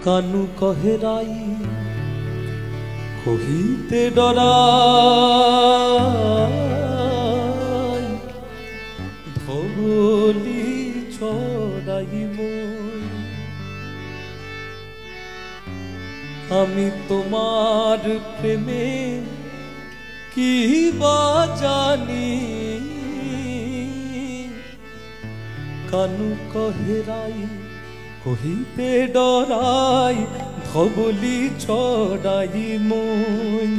কানু কহেরাই কহিতে ডরাই ধবলি ছড়াইব আমি তোমার প্রেমে কি বা জানি কানু কহেরাই কহিতে ডরাই ধবলি ছড়াই মই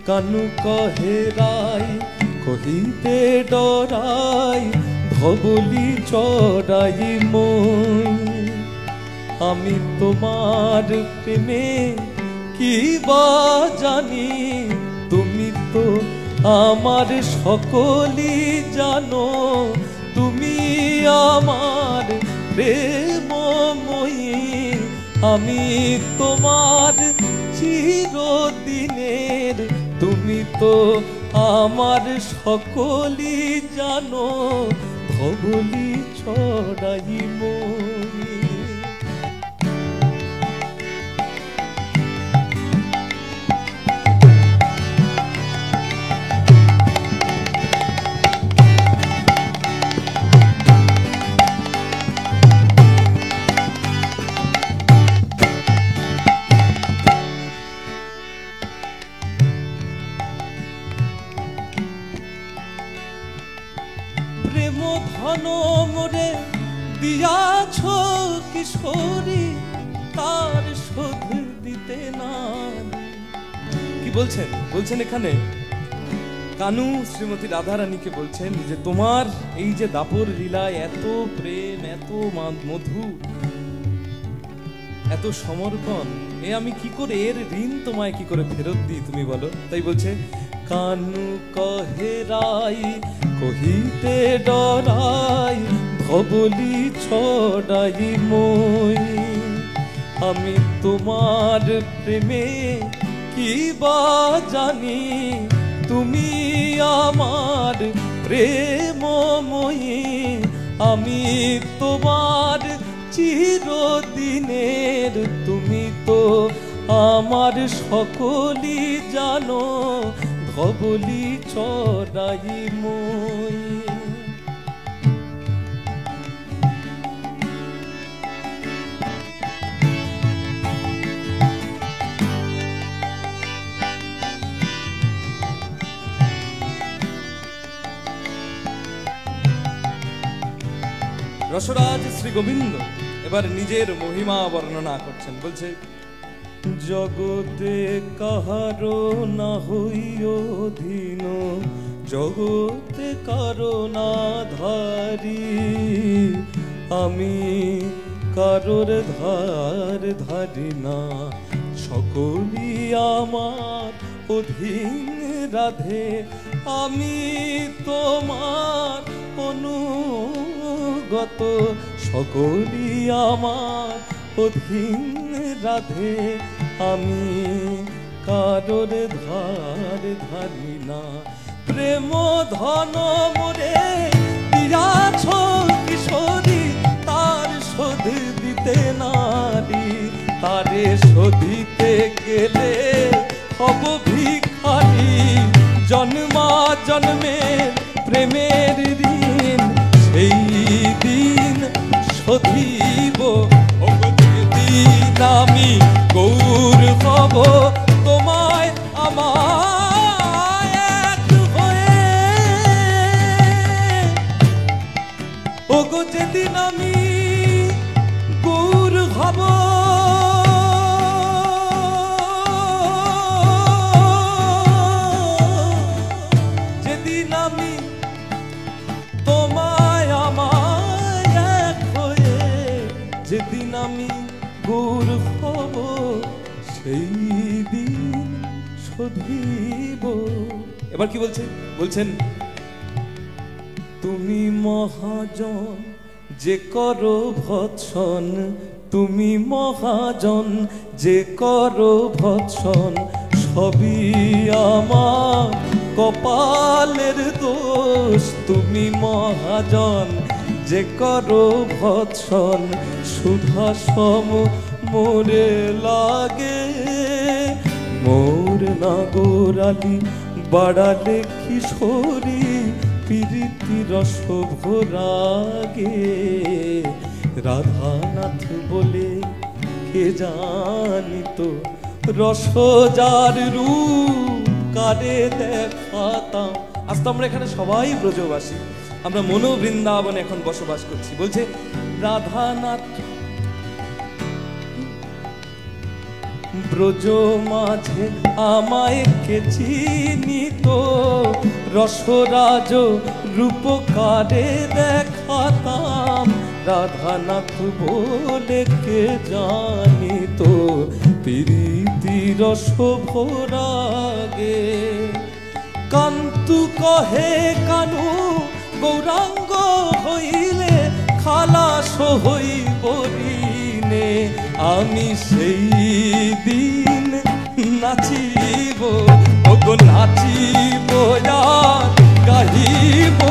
কানু কহেরাই কহিতে ডরাই ধবলি ছড়াই মই আমি তোমার প্রেমে কি বা জানি তুমি তো আমার সকলই জানো তুমি আমার প্রেমময়ী আমি তোমার চিরদিনের তুমি তো আমার সকলই জানো ধবলি ছড়াই মই ধন মোরে দিয়াছ কিশোরী তার শোধ দিতে না কি বলছেন এখানে কানু শ্রীমতী রাধারানীকে বলছেন যে তোমার এই যে দাপর লীলায় এত প্রেম এত মধু এত সমর্পণ এ আমি কি করে এর ঋণ তোমায় কি করে ফেরত দিই তুমি বলো তাই বলছে কানু কহেরাই কহিতে ডরাই ধবলি ছড়াই মই আমি তোমার প্রেমে কি বা জানি তুমি আমার প্রেমময়ী আমি তোমার চিরদিনের তুমি তো আমার সকলই জানো ধবলি ছড়াই মই রসরাজ শ্রী গোবিন্দ এবার নিজের মহিমা বর্ণনা করছেন বলছে জগতে কাহারো না হইও ধীন জগতে কারো না ধারি আমি কারোর ধার ধারি না সকলই আমার অধীন রাধে আমি তোমার অনুগত সকলই আমার অধীন রাধে আমি কারোর ধার ধারি না প্রেম ধন মোরে দিয়াছ কিশোরী তার শোধ দিতে নারী তারে শোধিতে গেলে হব ভিখারি জন্মা জন্মের প্রেমের ঋণ সেই দিন শোধিব আমি গৌর হব তোমায় আমায় এক হয়ে ওগো যেদিন আমি গৌর হব যেদিন আমি তোমায় আমায় এক হয়ে যেদিন আমি গৌর হব সেই দিন শোধিব এবার কি বলছেন তুমি মহাজন যে করো ভৎসন তুমি মহাজন যে করো ভৎসন সবই আমার কপালের দোষ তুমি মহাজন যে করো ভৎসন সুধা সম মোরে লাগে। মোর নাগরালি বাড়ালে কিশোরী প্রীতি রস ভোরাগে। রাধানাথ বলে কে জানিত রস যার রূপ কারে দেখাতাম। আজ তো আমরা এখানে সবাই ব্রজবাসী, আমরা মনোবৃন্দাবনে এখন বসবাস করছি। বলছে রাধানাথ ব্রজ মাঝে আমায় কে চিনিত রসরাজ রূপ কারে দেখাতাম। রাধানাথ বলে কে জানিত প্রীতি রস ভোরাগে। কান্তু কহে কানু গৌরাঙ্গ হইলে খালাস হইব ঋণে। আমি সেই দিন নাচিব ওগো নাচিব আর গাহিব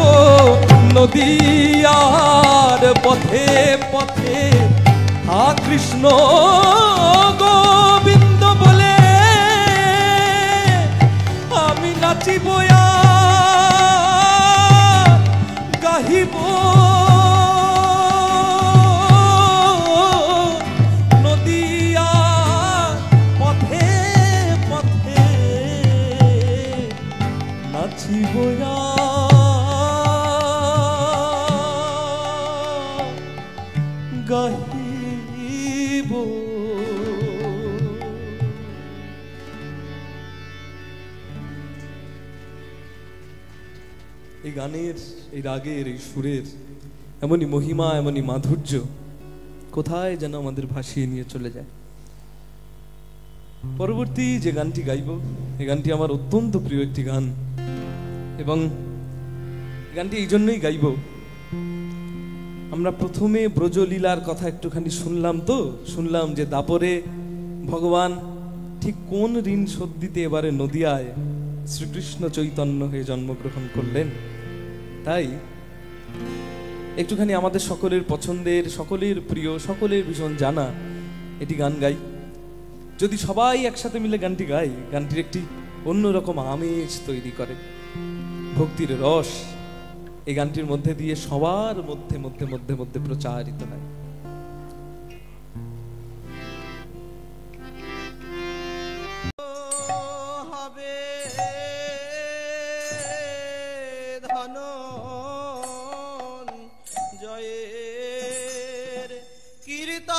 নদিয়ার পথে পথে। হা কৃষ্ণ গোবিন্দ বলে আমি নাচিব আর গাহিব নদিয়া পথে পথে। নাচিব গাহিব। এই গানের, এই রাগের, এই সুরের এমনই মহিমা, এমনই মাধুর্য কোথায় যেন আমাদের ভাসিয়ে নিয়ে চলে যায়। পরবর্তী যে গানটি গাইব, এই গানটি আমার অত্যন্ত প্রিয় একটি গান, এবং গানটি এই জন্যই গাইব, আমরা প্রথমে ব্রজলীলার কথা একটুখানি শুনলাম যে দাপরে ভগবান ঠিক কোন ঋণ শোধ দিতে এবারে নদিয়ায় শ্রীকৃষ্ণ চৈতন্য হয়ে জন্মগ্রহণ করলেন। তাই একটুখানি আমাদের সকলের পছন্দের, সকলের প্রিয়, সকলের ভীষণ জানা এটি গান গাই। যদি সবাই একসাথে মিলে গানটি গাই, গানটির একটি অন্যরকম আমেজ তৈরি করে, ভক্তির রস এই গানটির মধ্যে দিয়ে সবার মধ্যে মধ্যে মধ্যে মধ্যে প্রচারিত হয়। জয়ের কীর্তন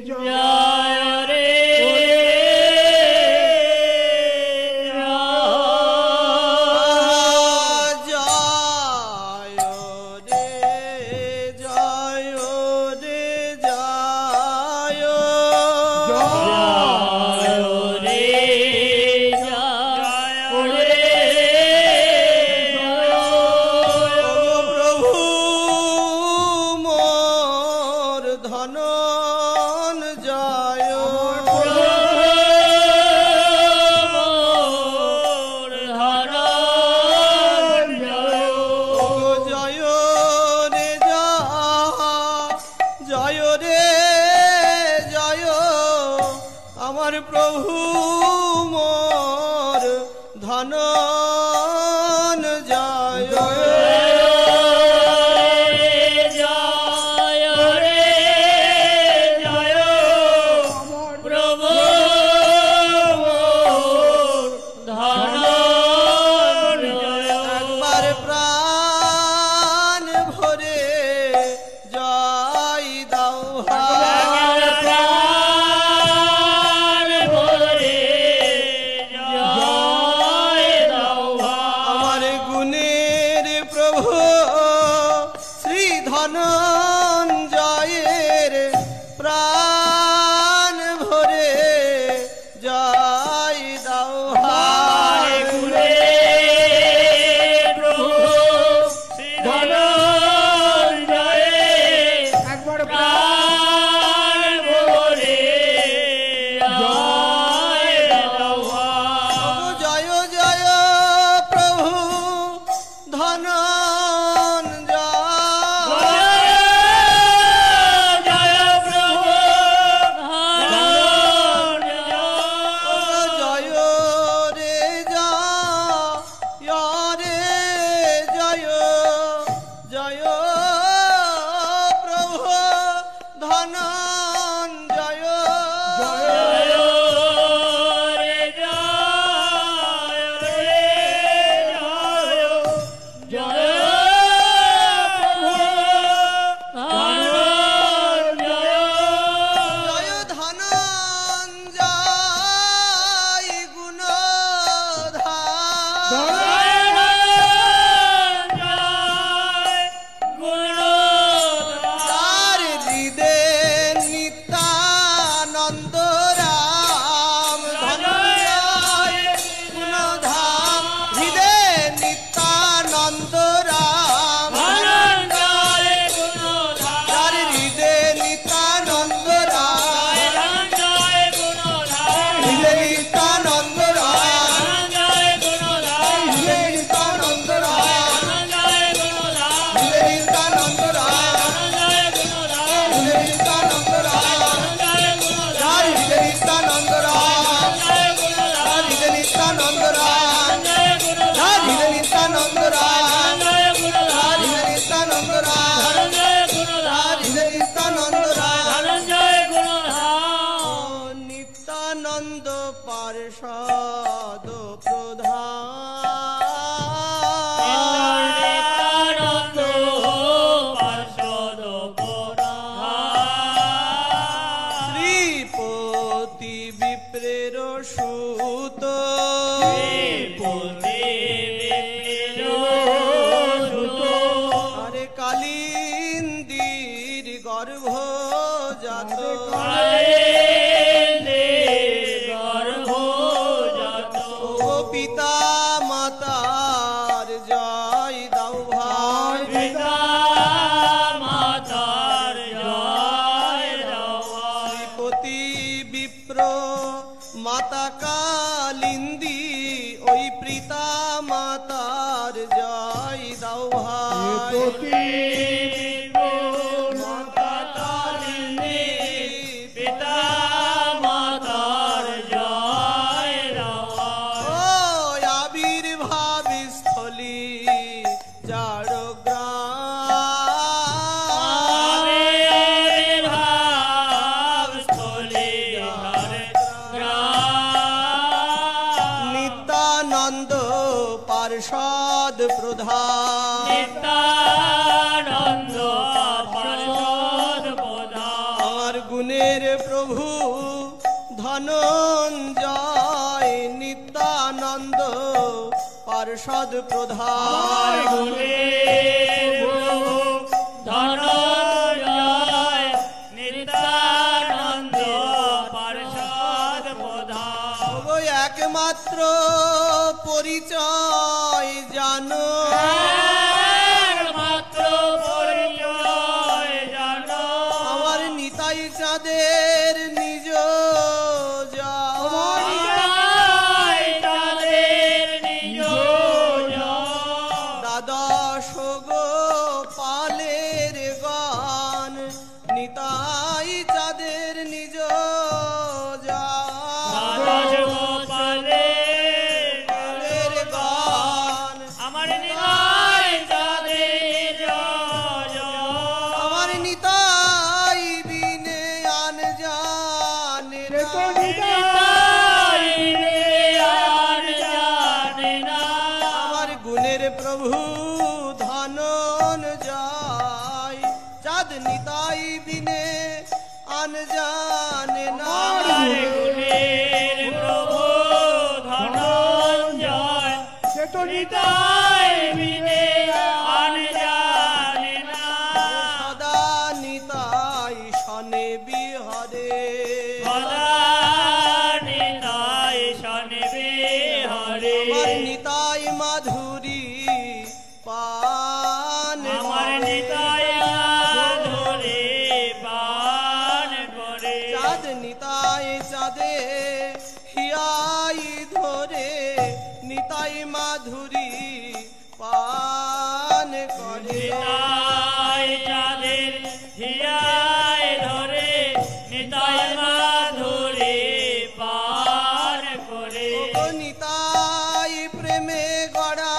জয় রে প্রভু মোর ধনন জয় ধনঞ্জয়ের প্রাণ ভরে জয় দাও হায় গুণে প্রভু শ্রী ধনঞ্জয়ের একবার প্রাণ ভরে জয় দাও হায় জয় জয় প্রভু ধন নিত্যানন্দ পার্ষদ প্রধান নিত্যানন্দ পার্ষদ প্রধান শ্রীপতি বিপ্রের সুত আরে কালিন্দির গর্ভ জাত পিতা মাতার জয় দাও ভাই পিতা মাতার জয় দাও শ্রীপতি বিপ্র মাতা কালিন্দি ওই পিতা মাতার জয় দাও ভাই মাতা কালিন্দি পিতা মাতার জয় দাও আবির্ভাব স্থলী ঝাড়গ্রাম আবির্ভাব স্থলী নিত্যানন্দ পার্ষদ প্রধান নিত্যানন্দ পার্ষদ প্রধান আমার গুণের প্রভু ধনঞ্জয় নিত্যানন্দ পার্ষদ প্রধান ধনঞ্জয় নিত্যানন্দ পার্ষদ প্রধান একমাত্র পরিচয় জানো একমাত্র পরিচয় জানো আমার নিতাই চাঁদের নিজ দ্বাদশ গো পালের গান নিতাই চাঁদের নিজ নিতাই বিনে আন জানে না। গুণের প্রভু ধনঞ্জয় সে তো নিতাই বিনে আন জানে না। সদা নিতাই শনে বিহরে, সদা নিতাই শনে বিহরে। আমার নিতাই মাধুরী পান আমার নিতাই মাধুরী পান করে। চাঁদ নিতাই চাঁদে হিয়াই ধরে নিতাই মাধুরী পান করে। নিতাই চাঁদের হিয়ায় ধরে নিতাই মাধুরী পান করে। ও নিতাই প্রেমে গড়া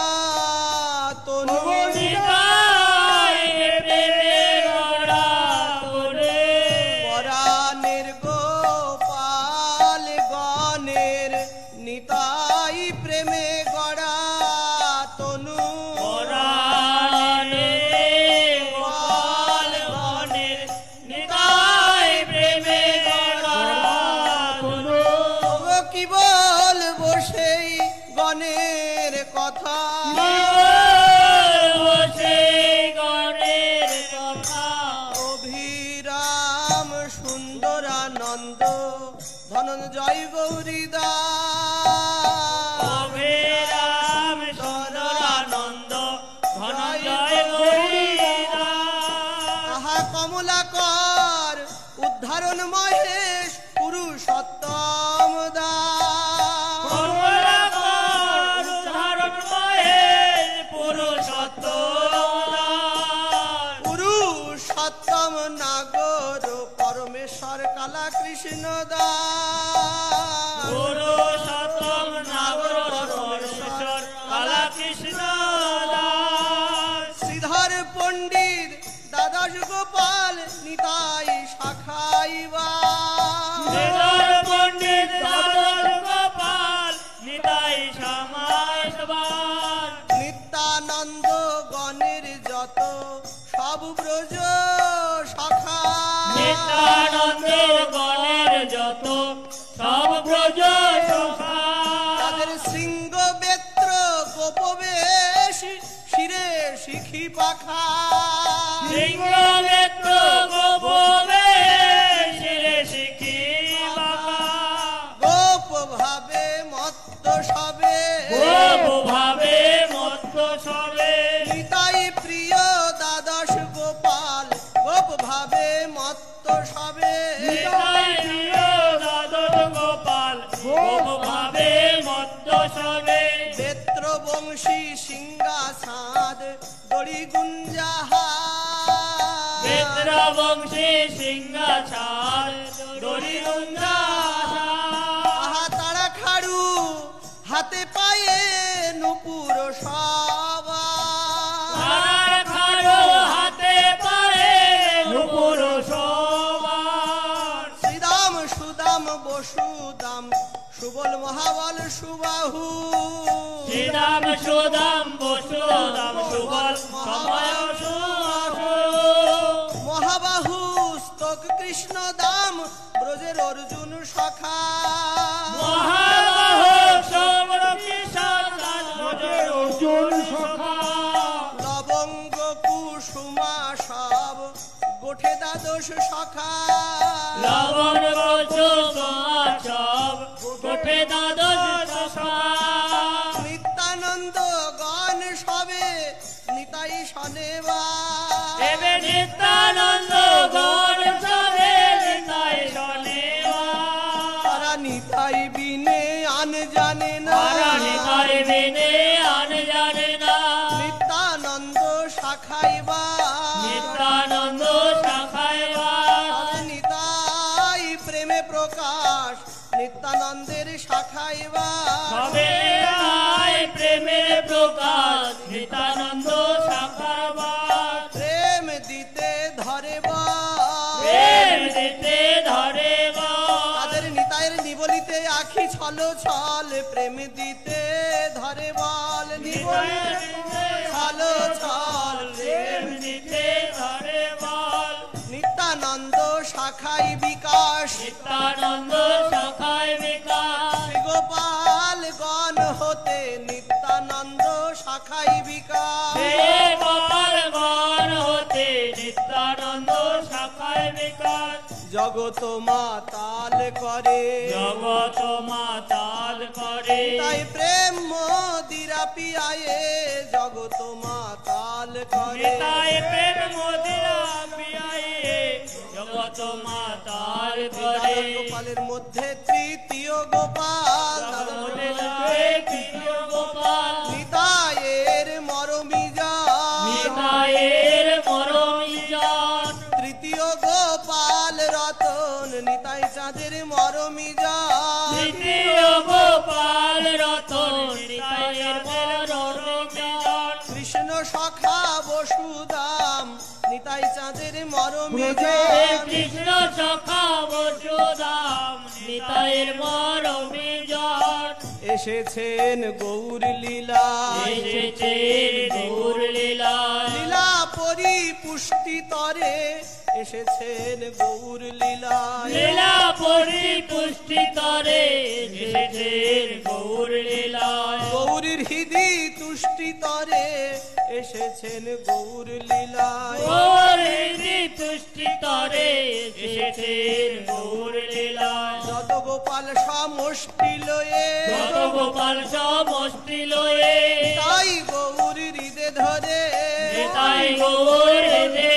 তনু, নিতাই প্রেমে গড়া তনু। পরাণের গোপাল গণের নিতাই প্রেমে গড়া তনু। পরাণে গোপাল গণের নিতাই প্রেমে গড়া তনু। ও কি বলবো সেই গণের কথা, সেই গণের কথা। অভিরাম সুন্দরানন্দ ধনঞ্জয় গৌরীদাস। অভিরাম সুন্দরানন্দ ধনঞ্জয় গৌরীদাস। আহা কমলাকর উদ্ধারণ মহেশ পুরুষোত্তম দাস। কমলাকর উদ্ধারণ মহেশ পুরুষোত্তম দাস। পুরুষোত্তম নাগর পরমেশ্বর কালা কৃষ্ণ দাস। পুরুষোত্তম নাগর পরমেশ্বর কালা কৃষ্ণ দাস। শ্রীধর পণ্ডিত দ্বাদশ গোপাল নিতাই শাখাইবা। শ্রীধর পণ্ডিত দ্বাদশ গোপাল নিতাই সমাজবান। নিত্যানন্দ গণের যত সব ব্রজ সখা। নিত্যানন্দের গণের যত সব ব্রজ সখা। তাদের শৃঙ্গ বেত্র গোপবেশ শিরে শিখি পাখা। সিংহবেত্র গোপবে শিরে শিখি বাঁকা। গোপ ভাবে মত্ত সবে গোপ ভাবে মত্ত সবে। নিতাই প্রিয় দ্বাদশ গোপাল গোপ ভাবে মত্ত সবে। নিতাই প্রিয় দ্বাদশ গোপাল গোপ ভাবে মত্ত সবে। বেত্র বংশী সিংহাসাদ দড়ি গুঞ্জাহা। বেত্র বংশী সিংহাসার দড়ি গুঞ্জাহা। আহা তারা খাড়ু হাতে পায়ে নুপুর সবা। তার খাড়ো হাতে পায়ে নুপুর শোভার। শ্রীদাম সুদাম বসুদাম সুবল মহাবল সুবাহু। শ্রীরাম সুদাম বসুদাম সুবল সময় সুবাহু। মহাবাহু স্তক কৃষ্ণ দাম ব্রজের অর্জুন সখা। মহাবাহু সমর কিশোর দাস ব্রজের অর্জুন সখা। লবঙ্গ কুসুমা সব গোঠে দ্বাদশ সখা। লবণ বচু সমাজ সব গোঠে দ্বাদশ সখা। নিত্যানন্দ গণ সবে নিতাই শনেবা। এবে নিত্যানন্দ গণ সবে নিতাই শনেবা। তারা নিতাই বিনে আন জানে না। তারা নিতাই বিনে আন জানে না। নিত্যানন্দ শাখাইবা। নিত্যানন্দ শাখাইবা। তবে নিতাই প্রেমে প্রকাশ নিত্যানন্দের শাখাইবা। সবে তাই প্রেমের প্রকাশ নিত্যানন্দ শাখাবা। প্রেম দিতে ধরে বা প্রেম দিতে ধরে বা। তাদের নিতাইয়ের নিবলিতে আখি ছল ছল প্রেম দিতে ধরে বল নিবলিতে ছল ছল প্রেম দিতে ধরে বল। শাখায় বিকাশ নিত্যানন্দ শাখায় বিকাশ গোপাল গণ হতে নিত্যানন্দ শাখায় বিকাশ হে গোপাল গণ হতে নিত্যানন্দ শাখায় বিকাশ জগত মাতাল করে জগত মাতাল করে তাই প্রেম মদিরা পিয়ায়ে জগত মাতাল করে তাই প্রেম মদিরা পিয়ায়ে জগত মাতাল করে গোপালের মধ্যে তৃতীয় গোপাল তৃতীয় গোপাল নিতায়ের মরমি যান নিতাইয়ের মরমি যান তৃতীয় গোপাল রতন নিতাই চাঁদের মরমি যান তৃতীয় গোপাল রতন নিতাইয়ের মরমি যান কৃষ্ণ সখা বসুদাম নিতাই চাঁদের মরমি হে যান কৃষ্ণ সখা বসুদাম নিতাইয়ের মরমি যান এসেছেন গৌর লীলা এসেছেন গৌর লীলা লীলা পরিপুষ্টি তরে এসেছেন গৌর লীলা লীলা পরিপুষ্টি তরে এসেছেন গৌর লীলায় গৌরীর হৃদি তুষ্টি তরে এসেছেন গৌর লীলায় গৌর হৃদি তুষ্টি তরে এসেছেন গৌর লীলায় যত গোপাল সমষ্টি লয়ে যত গোপাল সমষ্টি লয়ে তাই গৌর হৃদে ধরে তাই গৌর হৃদে